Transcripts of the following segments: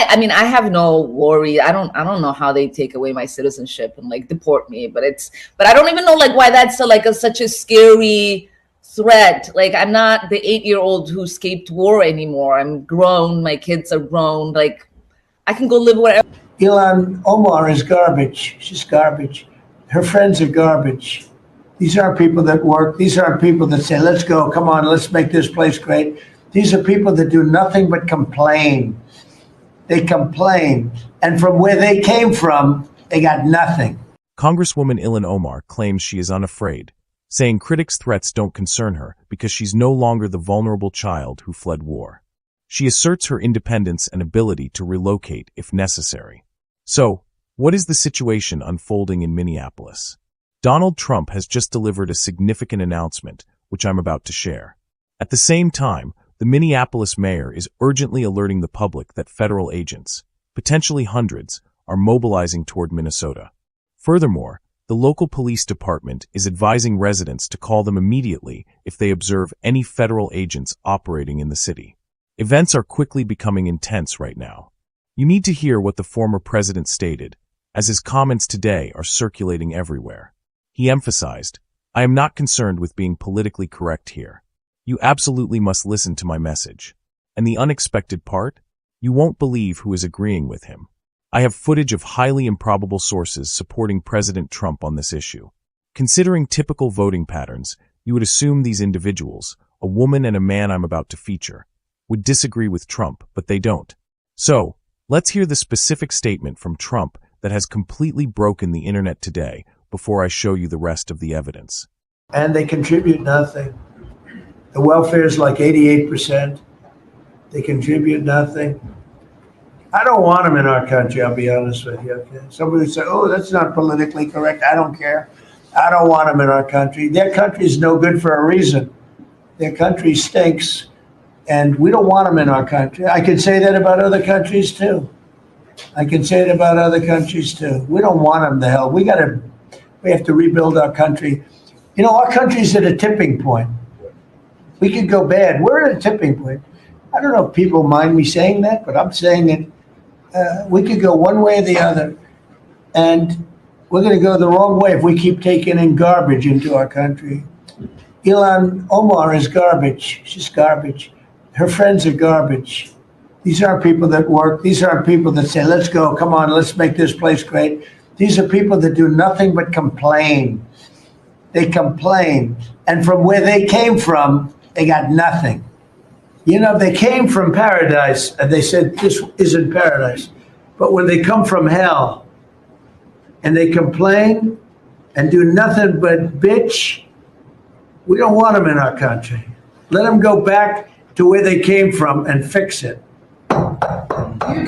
I mean, I have no worry. I don't know how they take away my citizenship and like deport me, but I don't even know like why that's such a scary threat. Like, I'm not the 8-year-old who escaped war anymore. I'm grown. My kids are grown. Like, I can go live wherever. Ilhan Omar is garbage. She's garbage. Her friends are garbage. These aren't people that work. These aren't people that say, let's go, come on, let's make this place great. These are people that do nothing but complain. They complain. And from where they came from, they got nothing. Congresswoman Ilhan Omar claims she is unafraid, saying critics' threats don't concern her because she's no longer the vulnerable child who fled war. She asserts her independence and ability to relocate if necessary. So, what is the situation unfolding in Minneapolis? Donald Trump has just delivered a significant announcement, which I'm about to share. At the same time, the Minneapolis Mayor is urgently alerting the public that federal agents, potentially hundreds, are mobilizing toward Minnesota. Furthermore, the local police department is advising residents to call them immediately if they observe any federal agents operating in the city. Events are quickly becoming intense right now. You need to hear what the former president stated, as his comments today are circulating everywhere. He emphasized, "I am not concerned with being politically correct here. You absolutely must listen to my message. And the unexpected part? You won't believe who is agreeing with him. I have footage of highly improbable sources supporting President Trump on this issue. Considering typical voting patterns, you would assume these individuals, a woman and a man I'm about to feature, would disagree with Trump, but they don't. So, let's hear the specific statement from Trump that has completely broken the internet today before I show you the rest of the evidence." And they contribute nothing. The welfare is like 88%. They contribute nothing. I don't want them in our country, I'll be honest with you. Okay? Somebody would say, oh, that's not politically correct. I don't care. I don't want them in our country. Their country is no good for a reason. Their country stinks, and we don't want them in our country. I can say that about other countries, too. We don't want them the hell. We have to rebuild our country. You know, our country's at a tipping point. We could go bad. We're at a tipping point. I don't know if people mind me saying that, but I'm saying it. We could go one way or the other, and we're going to go the wrong way if we keep taking in garbage into our country. Ilhan Omar is garbage. She's garbage. Her friends are garbage. These aren't people that work. These aren't people that say, let's go, come on, let's make this place great. These are people that do nothing but complain. They complain. And from where they came from, they got nothing. You know, they came from paradise, and they said, this isn't paradise. But when they come from hell, and they complain and do nothing but bitch, we don't want them in our country. Let them go back to where they came from and fix it. Thank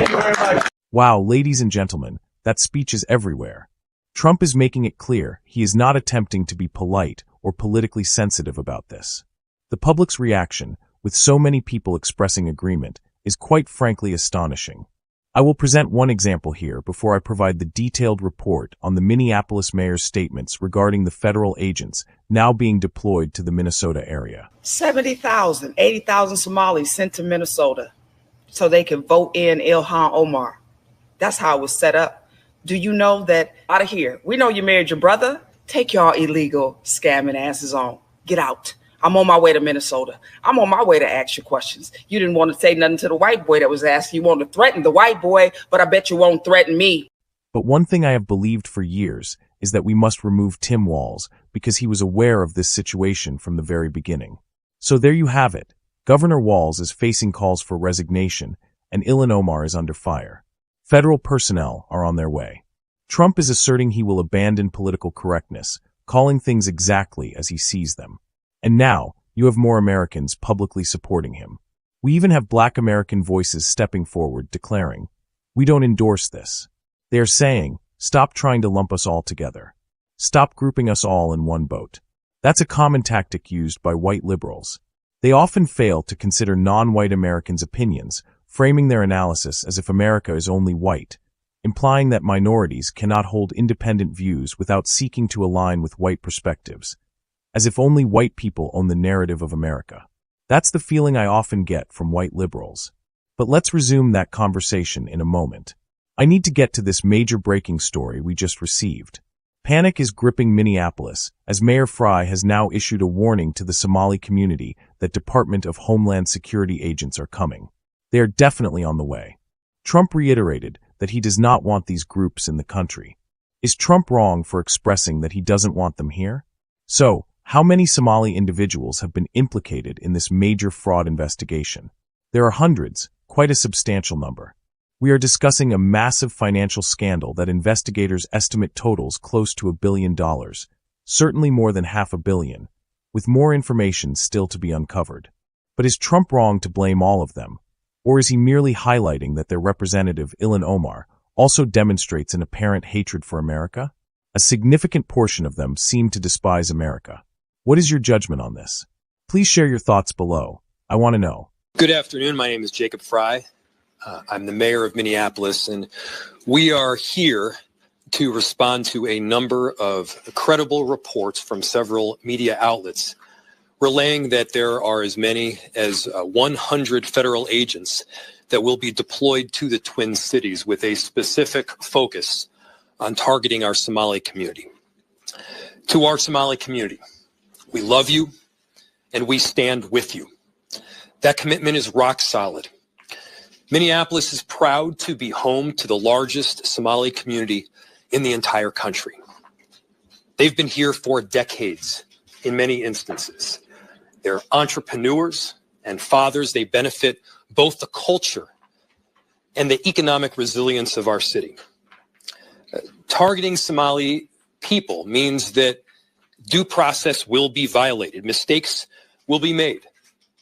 you very much. Wow, ladies and gentlemen, that speech is everywhere. Trump is making it clear he is not attempting to be polite or politically sensitive about this. The public's reaction, with so many people expressing agreement, is quite frankly astonishing. I will present one example here before I provide the detailed report on the Minneapolis Mayor's statements regarding the federal agents now being deployed to the Minnesota area. 70,000, 80,000 Somalis sent to Minnesota so they can vote in Ilhan Omar. That's how it was set up. Do you know that out of here? We know you married your brother. Take y'all illegal scamming asses on. Get out. I'm on my way to Minnesota. I'm on my way to ask you questions. You didn't want to say nothing to the white boy that was asking. You wanted to threaten the white boy, but I bet you won't threaten me. But one thing I have believed for years is that we must remove Tim Walz because he was aware of this situation from the very beginning. So there you have it. Governor Walz is facing calls for resignation, and Ilhan Omar is under fire. Federal personnel are on their way. Trump is asserting he will abandon political correctness, calling things exactly as he sees them. And now, you have more Americans publicly supporting him. We even have Black American voices stepping forward declaring, we don't endorse this. They are saying, stop trying to lump us all together. Stop grouping us all in one boat. That's a common tactic used by white liberals. They often fail to consider non-white Americans' opinions, framing their analysis as if America is only white, implying that minorities cannot hold independent views without seeking to align with white perspectives, as if only white people own the narrative of America. That's the feeling I often get from white liberals. But let's resume that conversation in a moment. I need to get to this major breaking story we just received. Panic is gripping Minneapolis, as Mayor Frye has now issued a warning to the Somali community that Department of Homeland Security agents are coming. They are definitely on the way. Trump reiterated that he does not want these groups in the country. Is Trump wrong for expressing that he doesn't want them here? So, how many Somali individuals have been implicated in this major fraud investigation? There are hundreds, quite a substantial number. We are discussing a massive financial scandal that investigators estimate totals close to $1 billion, certainly more than $500 million, with more information still to be uncovered. But is Trump wrong to blame all of them? Or is he merely highlighting that their representative, Ilhan Omar, also demonstrates an apparent hatred for America? A significant portion of them seem to despise America. What is your judgment on this? Please share your thoughts below. I want to know. Good afternoon. My name is Jacob Frye. I'm the mayor of Minneapolis, and we are here to respond to a number of credible reports from several media outlets relaying that there are as many as 100 federal agents that will be deployed to the Twin Cities with a specific focus on targeting our Somali community. To our Somali community, we love you and we stand with you. That commitment is rock solid. Minneapolis is proud to be home to the largest Somali community in the entire country. They've been here for decades in many instances. They're entrepreneurs and fathers. They benefit both the culture and the economic resilience of our city. Targeting Somali people means that due process will be violated. Mistakes will be made.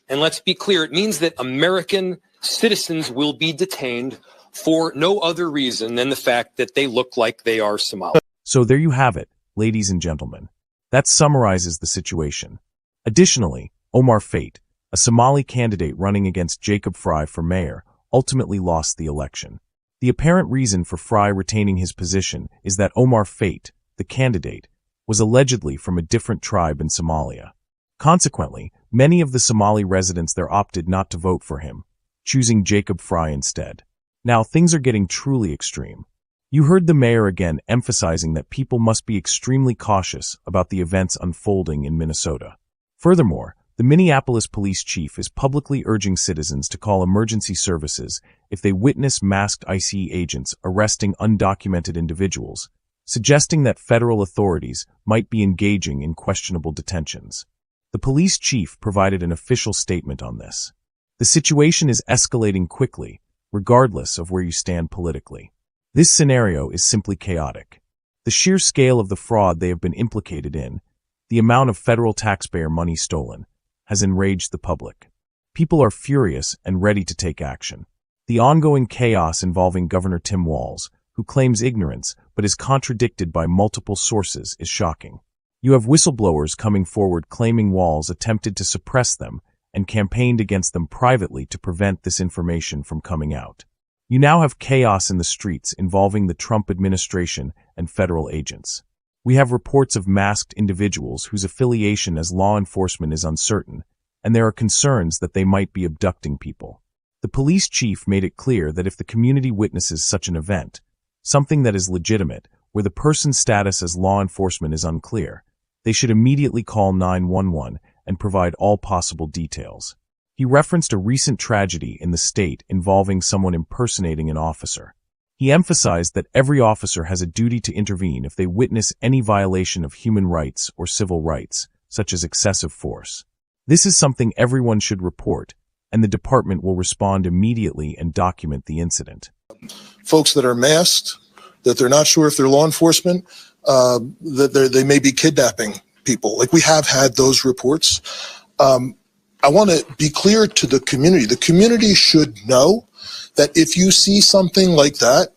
And let's be clear, it means that American citizens will be detained for no other reason than the fact that they look like they are Somali. So there you have it, ladies and gentlemen. That summarizes the situation. Additionally, Omar Fate, a Somali candidate running against Jacob Frye for mayor, ultimately lost the election. The apparent reason for Frye retaining his position is that Omar Fate, the candidate, was allegedly from a different tribe in Somalia. Consequently, many of the Somali residents there opted not to vote for him, choosing Jacob Frye instead. Now things are getting truly extreme. You heard the mayor again emphasizing that people must be extremely cautious about the events unfolding in Minnesota. Furthermore, the Minneapolis police chief is publicly urging citizens to call emergency services if they witness masked ICE agents arresting undocumented individuals, suggesting that federal authorities might be engaging in questionable detentions. The police chief provided an official statement on this. The situation is escalating quickly, regardless of where you stand politically. This scenario is simply chaotic. The sheer scale of the fraud they have been implicated in, the amount of federal taxpayer money stolen, has enraged the public. People are furious and ready to take action. The ongoing chaos involving Governor Tim Walz, who claims ignorance but is contradicted by multiple sources, is shocking. You have whistleblowers coming forward claiming Walz attempted to suppress them and campaigned against them privately to prevent this information from coming out. You now have chaos in the streets involving the Trump administration and federal agents. We have reports of masked individuals whose affiliation as law enforcement is uncertain, and there are concerns that they might be abducting people. The police chief made it clear that if the community witnesses such an event, something that is legitimate, where the person's status as law enforcement is unclear, they should immediately call 911 and provide all possible details. He referenced a recent tragedy in the state involving someone impersonating an officer. He emphasized that every officer has a duty to intervene if they witness any violation of human rights or civil rights, such as excessive force. This is something everyone should report, and the department will respond immediately and document the incident. Folks that are masked, that they're not sure if they're law enforcement, that they may be kidnapping people. Like, we have had those reports. I want to be clear to the community. The community should know that if you see something like that,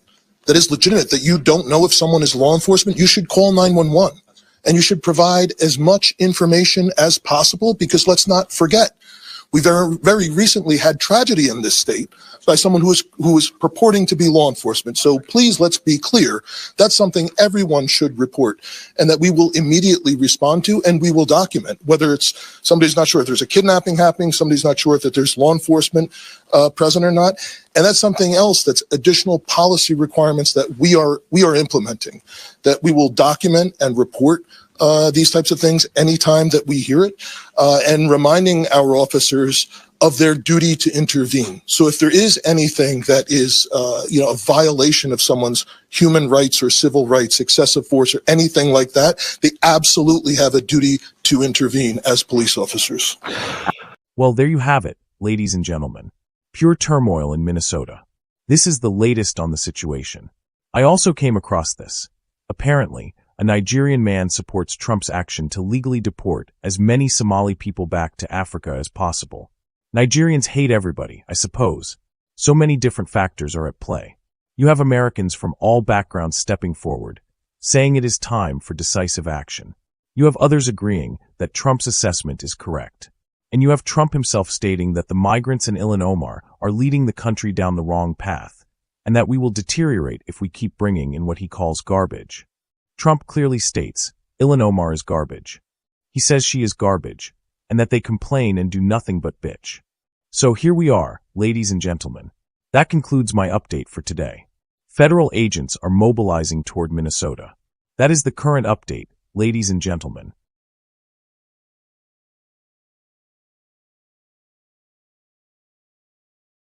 that is legitimate, that you don't know if someone is law enforcement, you should call 911. And you should provide as much information as possible, because let's not forget, We very recently had tragedy in this state by someone who was purporting to be law enforcement. So please, let's be clear. That's something everyone should report and that we will immediately respond to, and we will document, whether it's somebody's not sure if there's a kidnapping happening, somebody's not sure if that there's law enforcement present or not. And that's something else that's additional policy requirements that we are implementing, that we will document and report these types of things anytime that we hear it, and reminding our officers of their duty to intervene. So if there is anything that is, a violation of someone's human rights or civil rights, excessive force or anything like that, they absolutely have a duty to intervene as police officers. Well, there you have it, ladies and gentlemen. Pure turmoil in Minnesota. This is the latest on the situation. I also came across this. Apparently, a Nigerian man supports Trump's action to legally deport as many Somali people back to Africa as possible. Nigerians hate everybody, I suppose. So many different factors are at play. You have Americans from all backgrounds stepping forward, saying it is time for decisive action. You have others agreeing that Trump's assessment is correct. And you have Trump himself stating that the migrants and Ilhan Omar are leading the country down the wrong path, and that we will deteriorate if we keep bringing in what he calls garbage. Trump clearly states, Ilhan Omar is garbage. He says she is garbage, and that they complain and do nothing but bitch. So here we are, ladies and gentlemen. That concludes my update for today. Federal agents are mobilizing toward Minnesota. That is the current update, ladies and gentlemen.